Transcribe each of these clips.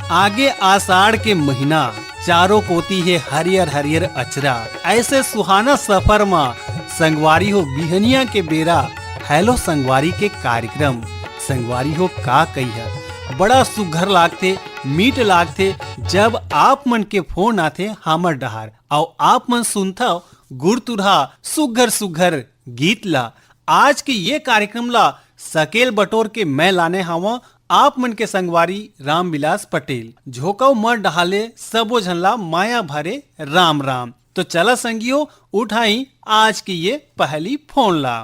आगे आषाढ़ के महीना, चारों कोती है हरियर हरियर अचरा। ऐसे सुहाना सफर में संगवारी हो बिहनिया के बेरा हेलो संगवारी के कार्यक्रम संगवारी हो का कही है बड़ा सुघर लागते, मीठ लागते जब आप मन के फोन आते हमर डहार और आप मन सुनता गुड़ तुरहा सुघर सुघर गीत ला। आज के ये कार्यक्रम ला सकेल बटोर के मैं लाने हवा आप मन के संगवारी रामविलास पटेल। झोकव मर डहाले सबो झनला माया भरे राम राम। तो चला संगियो उठाई आज की ये पहली फोन ला।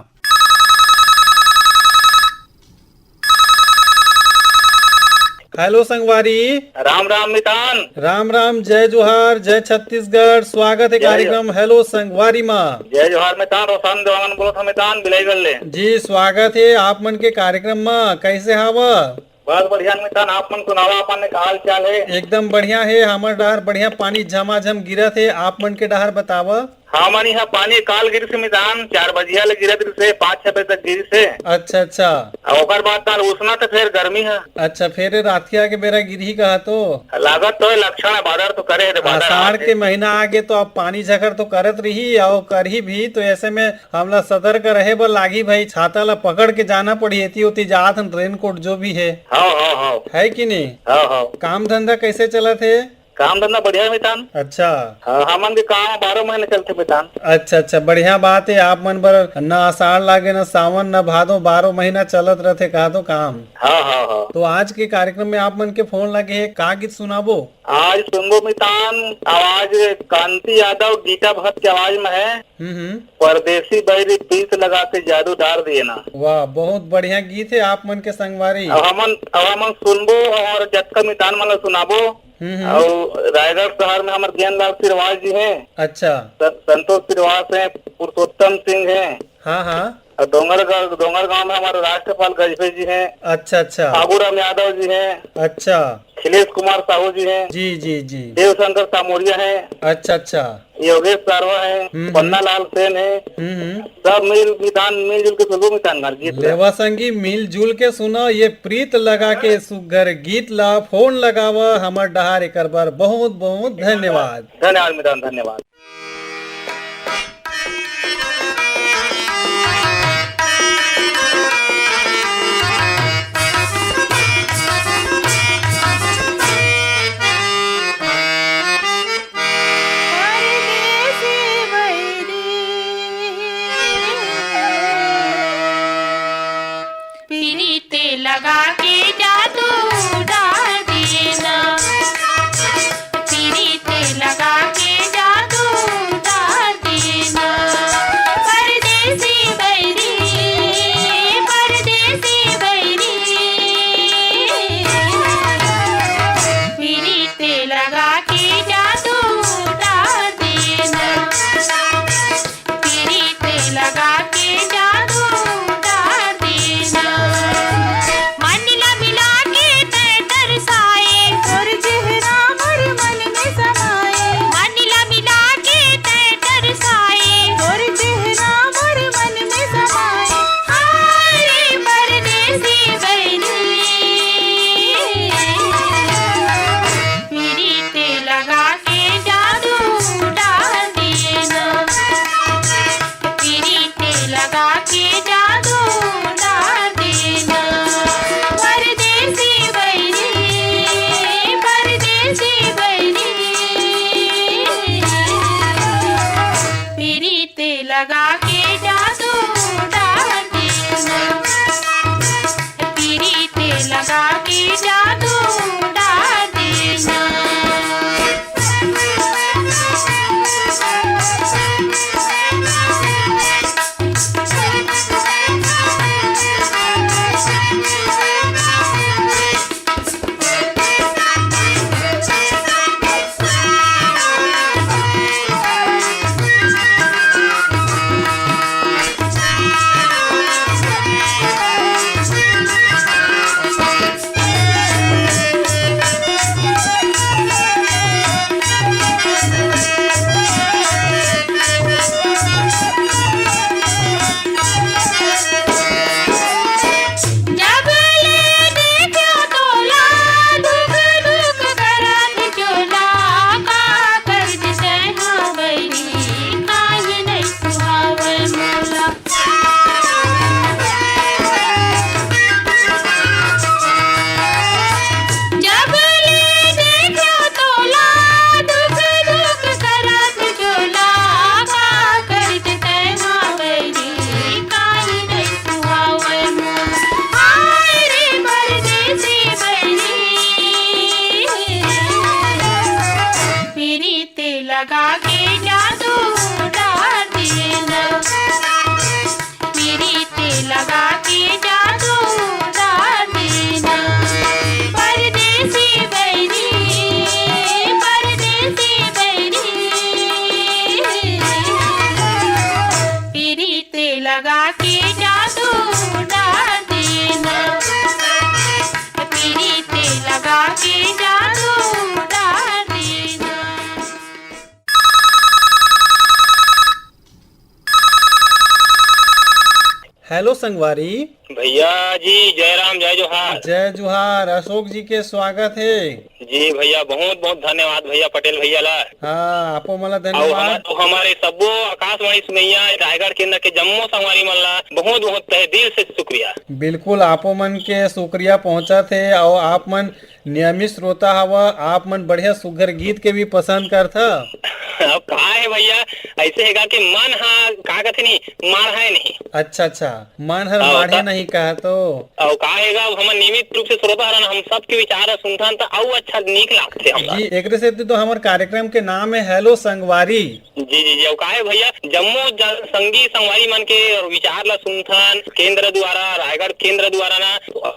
हेलो संगवारी। राम राम मितान। राम राम, जय जोहार, जय छत्तीसगढ़। स्वागत है कार्यक्रम हेलो संगवारी में। जय जोहार मितान। रोशन देवानंद बोलो था मितान बिलाई गल्ले। जी स्वागत है आप मन के कार्यक्रम में। कैसे हवा? बहुत बढ़िया मितान। आप मन सुनावा अपन ने हाल चाल है? एकदम बढ़िया है। हमार डहार बढ़िया पानी झमाझम गिरत है। आप मन के डहार बतावा। हमारे यहाँ पानी काल गिर से मितान 4 बजिया ले गिरत से 5-6 बजे तक गिर से। अच्छा अच्छा। ओकर बाद ताल उसना तो फिर गर्मी है। अच्छा, फिर रातिया के बेरा गिरही कहा तो लागत तो लक्षण है बादर तो करे है। आषाढ़ के महीना आगे तो अब पानी झकर तो करत रही और करही भी। तो ऐसे में हमला सतर्क रहे बर लागी भाई। छाता ला पकड़ के जाना पड़ी। एती उती जात रेन कोट जो भी है। हाँ है कि नहीं? हाँ। काम धंधा कैसे चलत है? काम धंधा बढ़िया मितान। अच्छा। हमन के काम 12 महीने चलते मितान। अच्छा अच्छा, बढ़िया बात है। आप मन बर न आषाढ़ लागे न सावन न भादो 12 महीना चलत रहते कहा तो काम। हाँ। तो आज के कार्यक्रम में आप मन के फोन लगे है का गीत सुनाबो? आज सुनबो मितान आवाज कांति यादव गीता भट्ट की आवाज में है। परदेसी बैरी पीस लगा के जादू डार दिए ना। वाह, बहुत बढ़िया गीत है आप मन के संगवारी। अब हमन सुनबो और जतका मितान मन सुनाबो। और रायगढ़ शहर में हमारे ज्ञानलाल सिरवाल जी हैं। अच्छा। संतोष सिरवाल है, पुरुषोत्तम सिंह है। हाँ। और डोंगर गांव में हमारे राष्ट्रपाल गजभे जी हैं। अच्छा। आगूराम यादव जी हैं। अच्छा। खिलेश कुमार साहू जी हैं। जी। देवशंकर सामोरिया हैं। अच्छा। योगेश सारवा है। पन्ना लाल सेन है। सब मिलजुल के सुनो मितान गीत। लेवा संगी मिलजुल के सुनो ये प्रीत लगा के सुगर गीत ला। फोन लगावा हमर डहार एकर बार बहुत बहुत धन्यवाद। धन्यवाद मितान, धन्यवाद। लगा के जादू डाल दिए ना, पीरीते लगा के जादू डाल दिए ना। परदेसी बैरी पीरीते लगा के जादू डाल दिए ना, पीरीते लगा के जादू डाल दिए ना। मन हेलो संगवारी। भैया जी जय राम जय जोहार। जय जोहार। अशोक जी के स्वागत है। जी भैया बहुत बहुत धन्यवाद भैया पटेल भैया ला। हाँ आपो मला धन्यवाद। हमारे सबो आकाशवाणी सुनैया रायगढ़ केंद्र के जम्मो संगवारी मन ला बहुत बहुत तहे दिल से शुक्रिया। बिल्कुल आपो मन के शुक्रिया पहुंचा थे और आप मन नियमित श्रोता हवा। आप मन बढ़िया सुघर गीत के भी पसंद करता। अब कहा है भैया ऐसे हैगा कि मन हा का कहते नहीं मार है नहीं। अच्छा अच्छा मन हर माढ़े नहीं कहा तो और का हैगा हम नियमित रूप से श्रोता हरन हम सबके विचार सुनथन तो और अच्छा नीक लागते हमरा। जी एकरे से तो हमारे कार्यक्रम के नाम है हेलो संगवारी। जी जी जी का है भैया जम्मू संगी संगवारी मन के विचार ला सुनथन केंद्र द्वारा रायगढ़ केंद्र द्वारा ना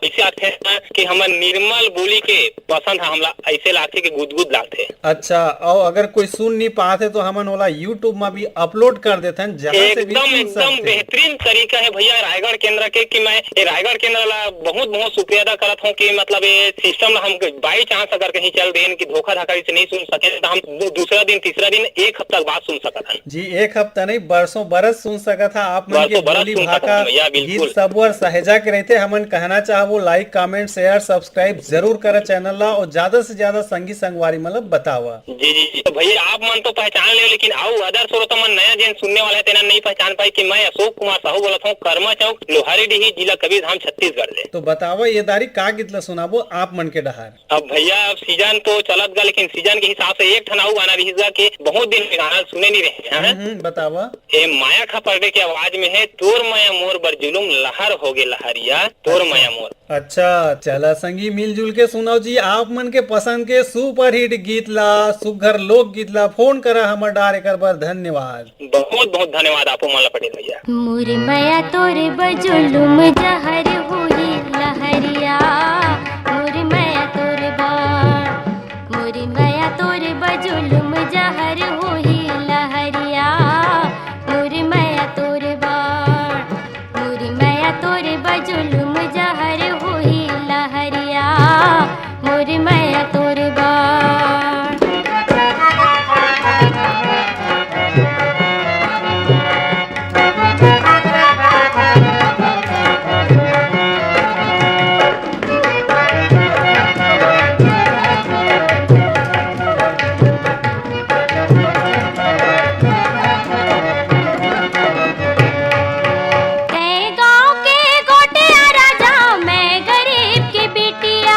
ऐसे आथे कि हमर निर्मल बोली के पसंद है हमला ऐसे लागते कि गुदगुद लागते। अच्छा और अगर कोई सुन नहीं पाते तो हमन ओला यूट्यूब में भी अपलोड कर देते हैं जहाँ से भी एकदम सुन एकदम सकते। बेहतरीन तरीका है भैया रायगढ़ केंद्र के कि मैं ये रायगढ़ केंद्र ला बहुत बहुत शुक्रिया अदा करत हूँ कि मतलब ये सिस्टम ला हम बाई चांस अगर कहीं चल देन कि धोखा धड़ी से नहीं सुन सके तो हम दूसरा दिन तीसरा दिन एक हफ्ता बाद सुन सकत हैं। जी एक हफ्ता नहीं बरसों बरस सुन सका था आप मन के बरसों बरस बोली सुन सकत भाका हूं भैया, बिल्कुल। गीत सब और सहेजा के रहते हमन कहना चाहबो लाइक कमेंट शेयर सब्सक्राइब जरूर करा चैनल ला और ज्यादा से ज्यादा संगी संगवारी मतलब बतावा। जी जी जी तो भैया आप मन तो पहचान ले लेकिन आओ अदर श्रोता मन नया जिन सुनने वाला है तेना नहीं पहचान पाई कि मैं अशोक कुमार साहू बोलत हूँ कर्मा चौक लोहारीडीही जिला कबीरधाम छत्तीसगढ़ से। तो बतावा ये दारी का गीत ला सुनाबो आप मन के डहार। अब भैया अब सीजन तो चलत गा लेकिन सीजन के हिसाब से एक ठनाऊ गाना रही के बहुत दिन में गाना सुने नहीं रहे हैं। बतावा। ये माया खा पर्दे की आवाज में है तोर माया मोर बर जुलुम लहर हो गे लहरिया तोर माया मोर। अच्छा चला संगी मिलजुल के सुनाओ जी आप मन के पसंद के सुपर हिट गीत ला सुघर लोक गीत ला फोन करा हमर डार एकर बर धन्यवाद। बहुत बहुत धन्यवाद आपको माला पटेल भैया। मोर माया तोरे बजुलुम जहर होई लहरिया मोर माया तोरे मोर माया तोरे बजुलुम जहर होई लहरिया मोर माया तोरे मोर माया तोरे बजुलुम जहर होई लहरिया मोर माया तोरे गाँव के गोटिया राजा मैं गरीब की बिटिया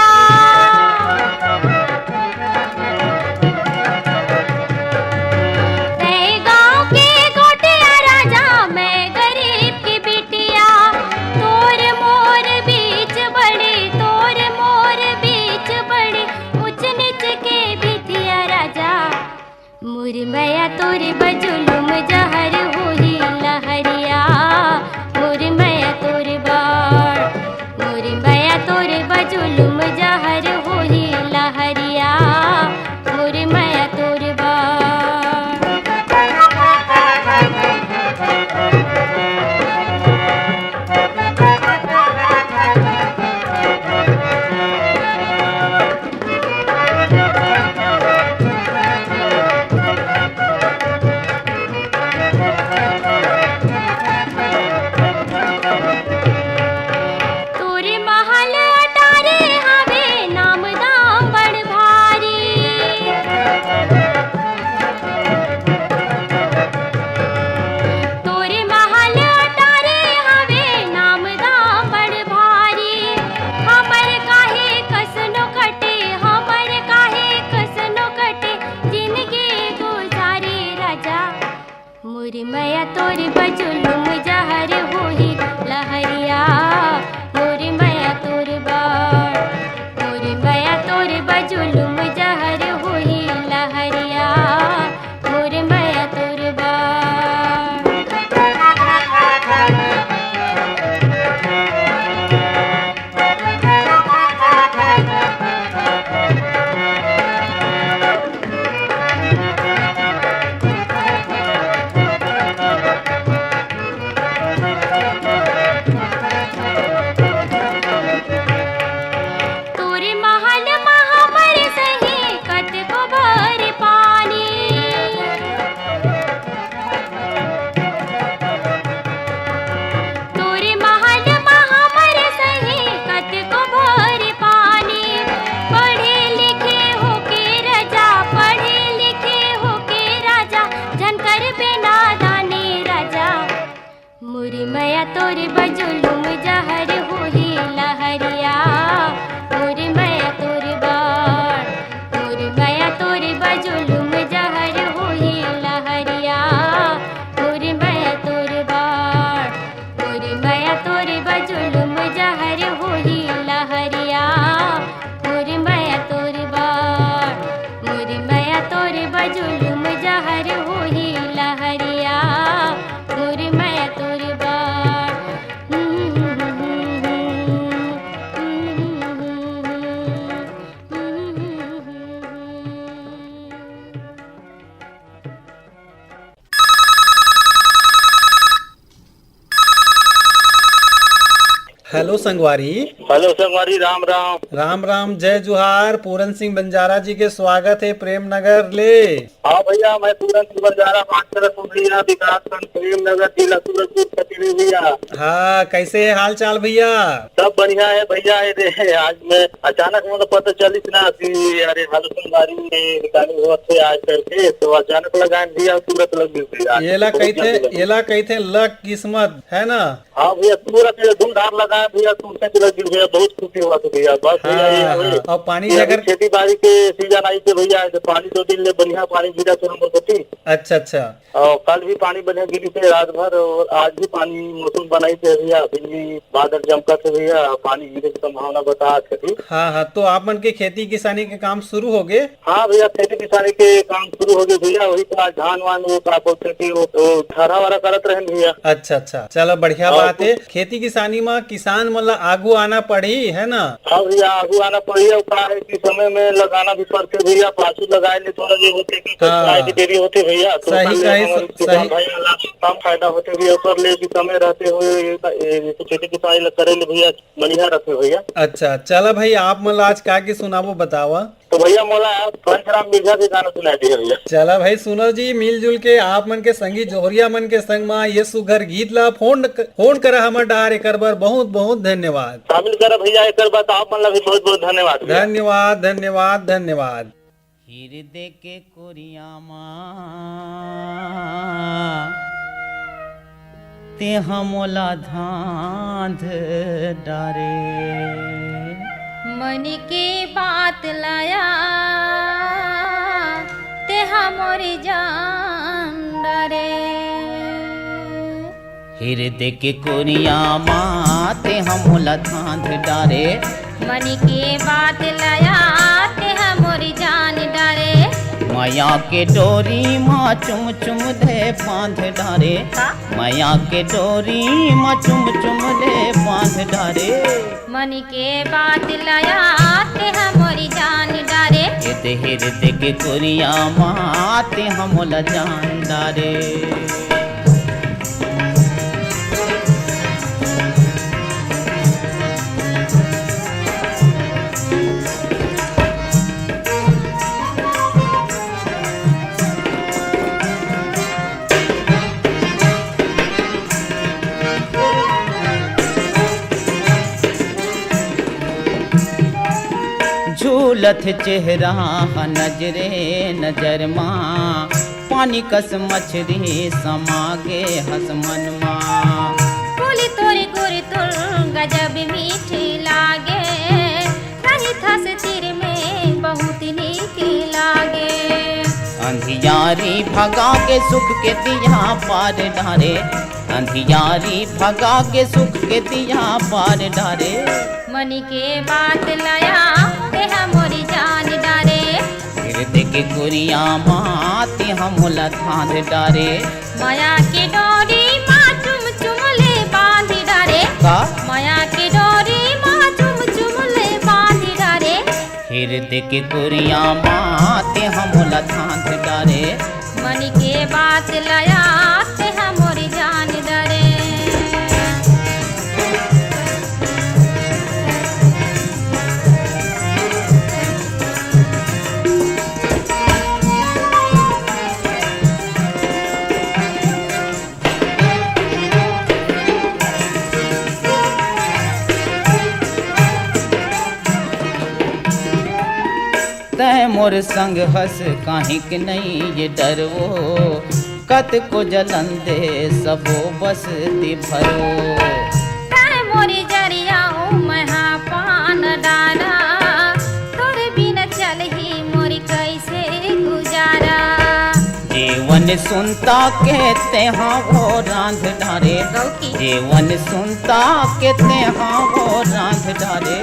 बजुलुम जहर होही लहरिया तोर मैं तोर बाण तोर मैं तोर बजुलुम जहर होही लहरिया तोर मैं तोर बाण तोर मैं तोर बजुलुम जहर होही लहरिया तोर मैं तोर बाण तोर मैं तोर बजुलुम जहर होही लहरिया तोर मैं तोर बाण हेलो संगवारी। हेलो संगवारी, राम राम। राम राम, जय जुहार। पूरन सिंह बंजारा जी के स्वागत है प्रेम नगर ले। हाँ भैया, मैं तुरंत बंजारा बात कर रहा हूँ भैया, विकास खंड प्रेम नगर जिला सूरजपुर कचरी भैया। हाँ, कैसे है हाल चाल भैया? सब बढ़िया है भैया। अरे आज मैं अचानक मुझे पता चली ना कि अरे हेलो संगवारी निकाली हुआ थे आज करके, तो अचानक लगा भैया, सूरत लग गई भैया। येला कही थे लक किस्मत है ना। हाँ भैया, सूरत धूमधाम लगा भैया, सूरत लग गई भैया, बहुत खुशी हुआ था भैया। बस भैया ये और पानी अगर खेती बाड़ी के सीजन आई थे भैया, पानी 2 दिन ले बढ़िया पानी गिरा थे नंबर को। अच्छा अच्छा। और कल भी पानी बढ़िया गिरी थे रात भर, और आज भी पानी मौसम बनाई थे भैया, बिजली बादल चमका थे भैया, पानी गिरे की संभावना बता थे। हाँ हाँ, तो आप मन के खेती किसानी के काम शुरू हो गए? हाँ भैया, खेती किसानी के काम शुरू हो गए भैया। वही तो धान वान वो का बोलते थे वो ठहरा वारा करत रहे भैया। अच्छा अच्छा, चलो बढ़िया बात है। खेती किसानी में किसान मतलब आगू आना पड़ी है ना। हाँ भैया, आगू आना पड़ी है। क्या है कि समय में लगाना भी पड़ते भैया, पाछू लगाए ले थोड़ा ये होते कि देरी होते भैया, तो भैया कम फायदा होते भैया, ऊपर ले समय रहते हुए खेती किसानी करे ले भैया बढ़िया रहते भैया। अच्छा, चलो भाई आप मतलब आज का की सुनावो बतावा। तो भैया मोला घनश्याम मिर्जा के गाना सुना दिया भैया। चला भाई सुनो जी, मिलजुल के आप मन के संगी जोहरिया मन के संग में ये सुघर गीत ला फोन करा हमर डार एक बार बहुत बहुत धन्यवाद। शामिल करा भैया एक बार, आप मन ला भी बहुत बहुत धन्यवाद। धन्यवाद धन्यवाद धन्यवाद। हृदय के कोरियामा ते हमोला धांध डारे, मन की बात लाया ते हमारी जान डरे। हृदय के कोरियामा ते हमोला धांध डारे, मन की बात लाया ते हमारी जान डरे। माया के डोरी माँ चुम चुम दे बांध डारे, माया के डोरी माँ चुम चुम दे बांध डारे। मन के बात लाया ते हमारी जान डारे। हृदय के कोरिया माँ ते हमोला जान डारे। झूलत चेहरा नजरे नजर माँ, पानी कस मछली समागे हसमन माँ। बोली तोरी गोरी तुर गजब मीठी लागे, रानी थस तीर में बहुत नीक लागे। अंधियारी भगा के सुख के दिया पार डारे, अंधियारी भगा के सुख के दिया पार डारे। मन के बात लाया ते हमारी जान डारे। हृदय के कोरिया माँ ते हमोला धांध डारे। माया के डोरी माँ चुम चुम ले बांध डारे। माया के डोरी माँ चुम चुम ले बांध डारे। हृदय के कोरिया माँ ते हमोला धांध डारे। मन के बात लाया ते हमारी जान डारे। तै मोर संग हंस काहिक नहीं ये डरवो, कत को जलन दे सबो बस दी भरो। तै जेवन सुनता कहते हाँ वो रांध डारे, गौकी जेवन सुनता कहते हाँ वो रांध डारे।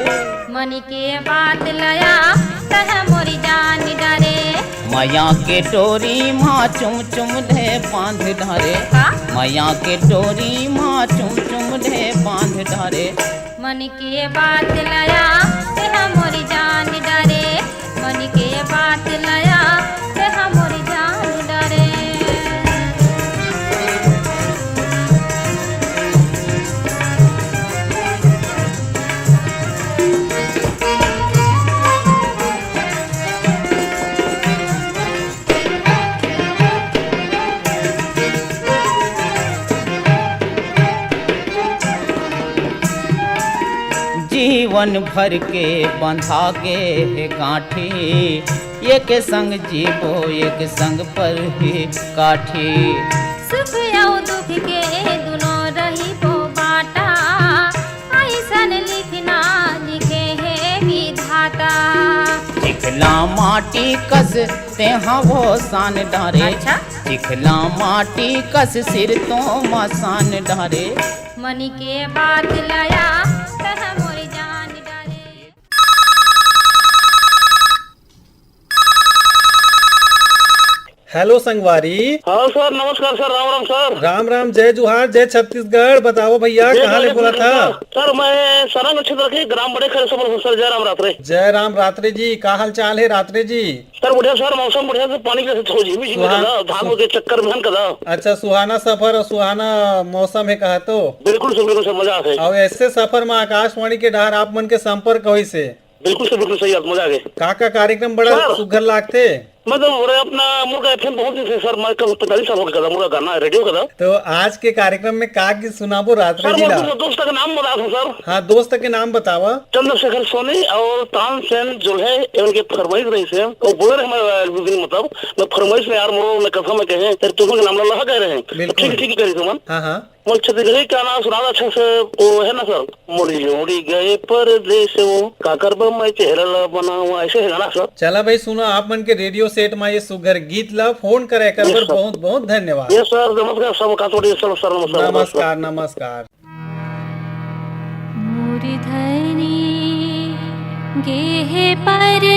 मन के बात लया तह मोरी जान डरे। माया के डोरी माँ चुम चुम ले बांध डारे, माया के डोरी माँ चुम चुम ले बांध डारे। मन के बात लया तह मोरी जान डरे। मन के बात लया तह मोरी जान डरे। जीवन भर के बंधा गे है गांठी, एक संग जीवो एक संग पर ही काठी। सुख और दुख के दुनों रही वो बाटा, ऐसन लिखना लिखे है विधाता। चिखला माटी कस ते हाँ वो सान डारे, अच्छा? चिखला माटी कस सिर तो मसान डारे। मन के बात लया तह मोरी जान डरे। हेलो संगवारी। हाँ सर, नमस्कार सर, राम राम सर। राम राम, जय जुहार, जय छत्तीसगढ़। बताओ भैया कहाँ ले बोला था? सर मैं सरंग क्षेत्र के ग्राम बड़े खरे सर, जय राम रात्रे। जय राम रात्रे जी, का हाल चाल है रात्रे जी? सर बढ़िया सर, मौसम बढ़िया से पानी के धान के चक्कर में कदा। अच्छा, सुहाना सफर और सुहाना मौसम है कहा तो। बिल्कुल सर मजा आ। और ऐसे सफर में आकाशवाणी के डहार आप मन के संपर्क होई से। बिल्कुल सर, बिल्कुल सही, मजा आ गए। का कार्यक्रम बड़ा सुघर लागते। मतलब अपना मुर्गा एफएम बहुत दिन से सर, मैं 45 साल हो गया मुर्गा गाना रेडियो का। तो आज के कार्यक्रम में का की सुनाबो रात्रे जी ला? दोस्त का नाम बता दूं सर? हाँ, दोस्त के नाम बतावा। चंद्रशेखर सोनी और तानसेन जो है उनके फरमाइश रही से और बोले रहे हमारे मतलब मैं फरमाइश में यार मोरो मैं कथा में कहे तेरे तुम्हें नाम ला कह रहे हैं। ठीक ठीक कह रही तुम। हाँ हाँ, मोल छत्तीसगढ़ी क्या नाम सुना अच्छा से वो है ना सर, मोरी जोड़ी गए परदेश वो काकर मैं चेहरा बनाऊं, ऐसे है ना सर। चला भाई सुनो, आप मन के रेडियो सेट में ये सुगर गीत ला फोन करे कर बहुत बहुत धन्यवाद। ये सर नमस्कार सब का थोड़ी सर नमस्कार नमस्कार। मोरी धनी गे परदे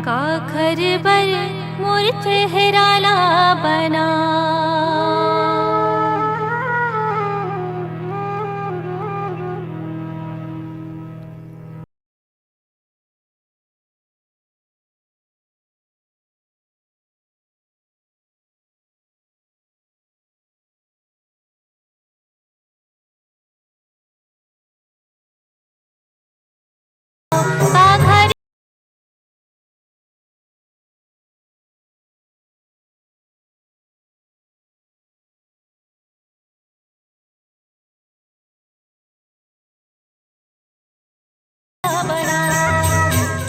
का घर बर मोर चेहरा ला बना।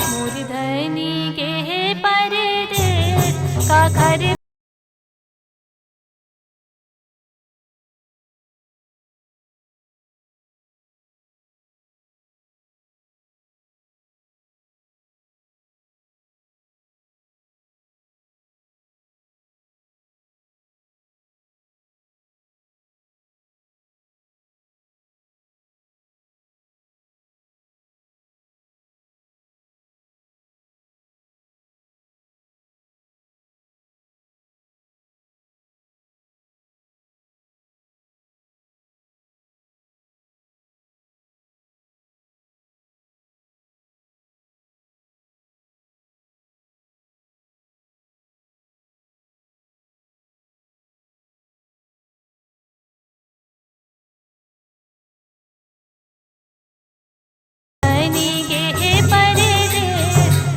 मोर धनी के परदेस का घर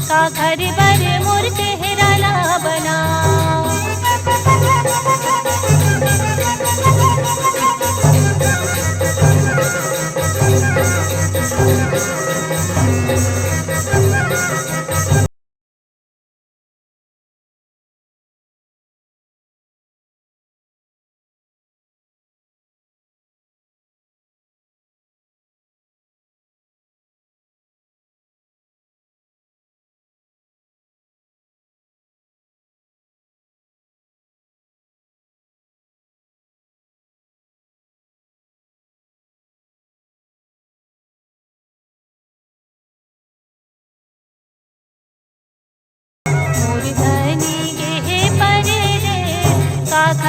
का घर बर मोर चेहरा ला बना।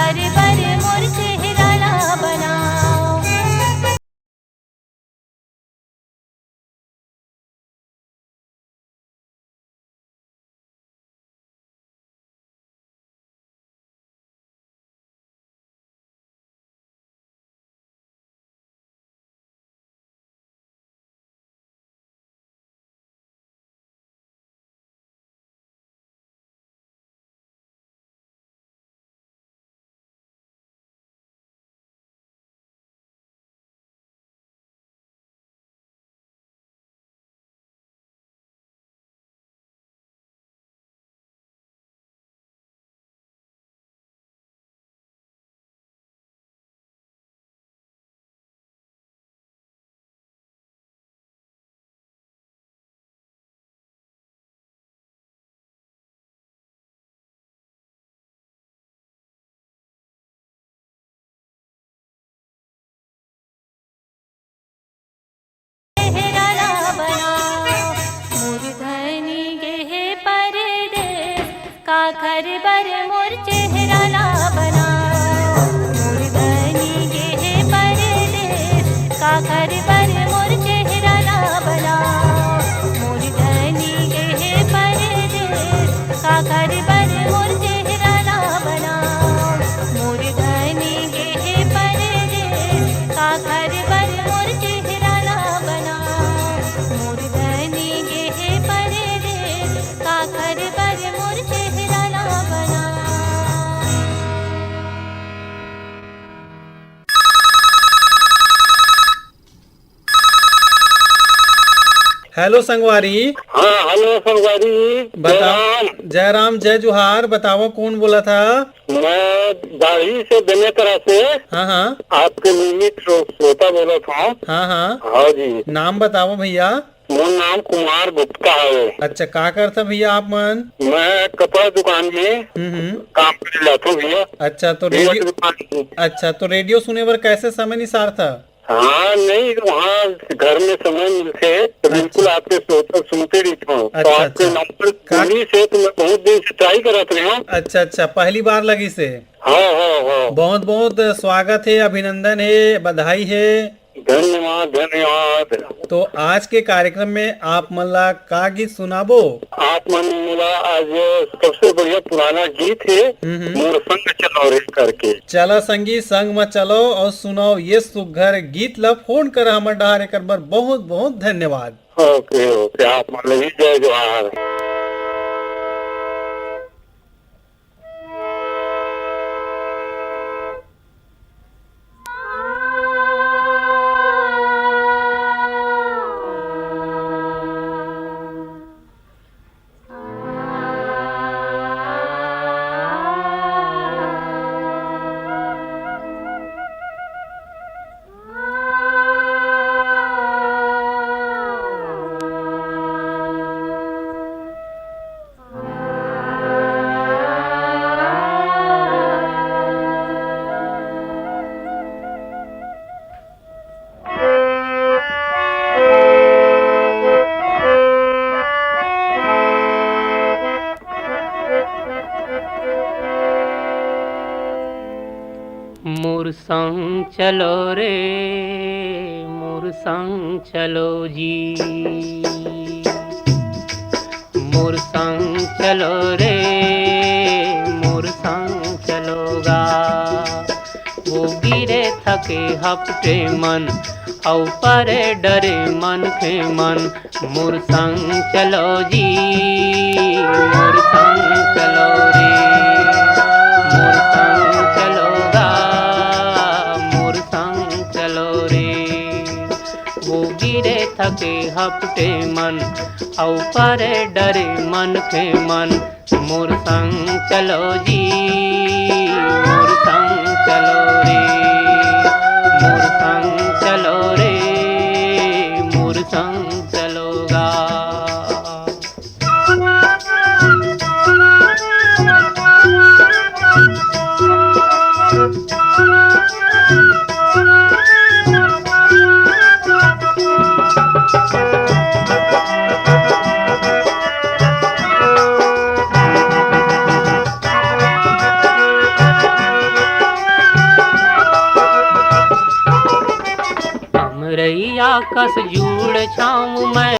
घर बर मोर चेहरा ला बनाओ। चेहरा ला बनाओ। मोर धनी गे परदेस का घर बर मोर चेहरा ला बनाओ। मोर धनी गे परदेस का घर बर मोर चेहरा ला बनाओ। मोर धनी गे परदेस का घर बर मोर चेहरा ला बनाओ। मोर धनी गे परदेस का घर बर मोर चेहरा ला बनाओ। मोर धनी गे परदेस का घर बर मोर चेहरा ला बनाओ। हेलो संगवारी। हाँ हेलो संगवारी। बताओ। जय राम जय जुहार। बताओ कौन बोला था? मैं दाढ़ी से बेनेतरा से हाँ हाँ आपके नियमित श्रोता बोला था। हाँ हाँ। हाँ जी। नाम बताओ भैया। मोर नाम कुमार गुप्ता है। अच्छा का करता भैया आप मन? मैं कपड़ा दुकान में काम कर जाता हूँ भैया। अच्छा तो रेडियो रेडियो दुकान। अच्छा तो रेडियो सुने बर कैसे समय निसार था? हाँ नहीं वहाँ घर में समय मिलते तो बिल्कुल आपके श्रोता सुनते रहता हूँ। तो अच्छा, आपके अच्छा। नंबर दिल्ली से तो मैं बहुत दिन से ट्राई करत रहा हूँ। अच्छा अच्छा पहली बार लगी से। हाँ हाँ हाँ। बहुत बहुत स्वागत है, अभिनंदन है, बधाई है। धन्यवाद धन्यवाद। तो आज के कार्यक्रम में आप मल्ला का गीत सुनाबो? आप मन मिला आज सबसे बढ़िया पुराना गीत है मोर संग चलो रे करके। चला संगी संग में चलो और सुनाओ ये सुघर गीत ला फोन कर हमर डहार एकर बर बहुत बहुत धन्यवाद। ओके ओके आप मन लगी। जय जवाहर। मोर संग चलो रे मोर संग चलो जी। मोर संग चलो रे मोर संग चलोगा। वो गिरे थके हपटे मन औ परे डरे मन के मन। मोर संग चलो जी मोर संग चलो रे मोर संग चलोगा मोर संग चलो रे। वो गिरे थके हपटे मन औ परे डरे मन के मन। मोर संग चलो जी मोर संग चलो रे मोर संग चलो रे मोर संग चलोगा। कस जूड़ छाँव मैं।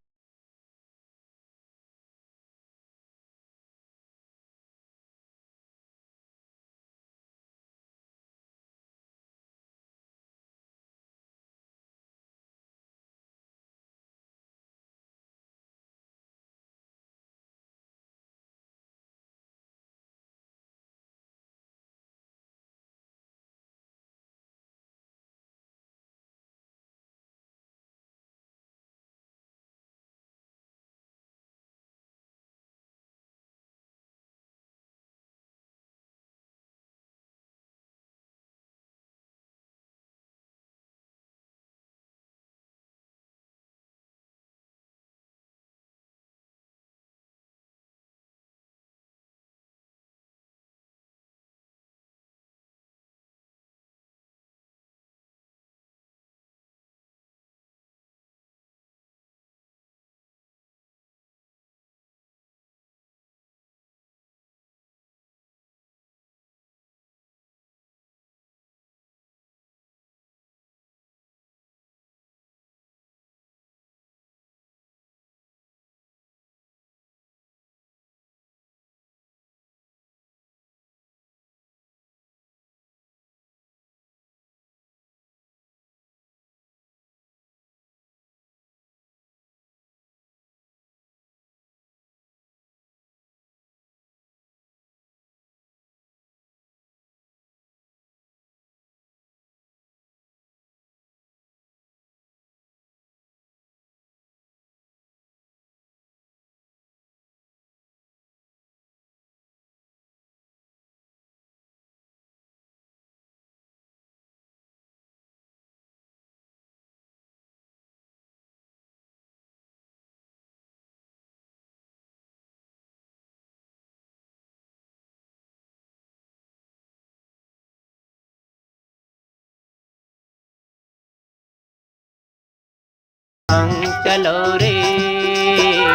संग चलो रे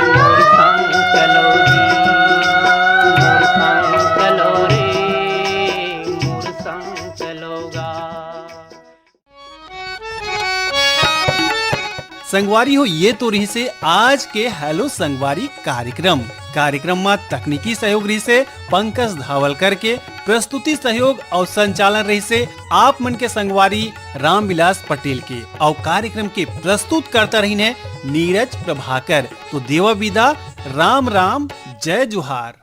मोर संग चलो जी, मोर संग चलो रे मोर संग चलोगा। संगवारी हो, ये तो रही से आज के हेलो संगवारी कार्यक्रम में तकनीकी सहयोग रही से पंकज धावलकर के, प्रस्तुति सहयोग और संचालन रही से आप मन के संगवारी रामविलास पटेल के, और कार्यक्रम के प्रस्तुत करता रही ने नीरज प्रभाकर। तो देवा विदा, राम राम, जय जुहार।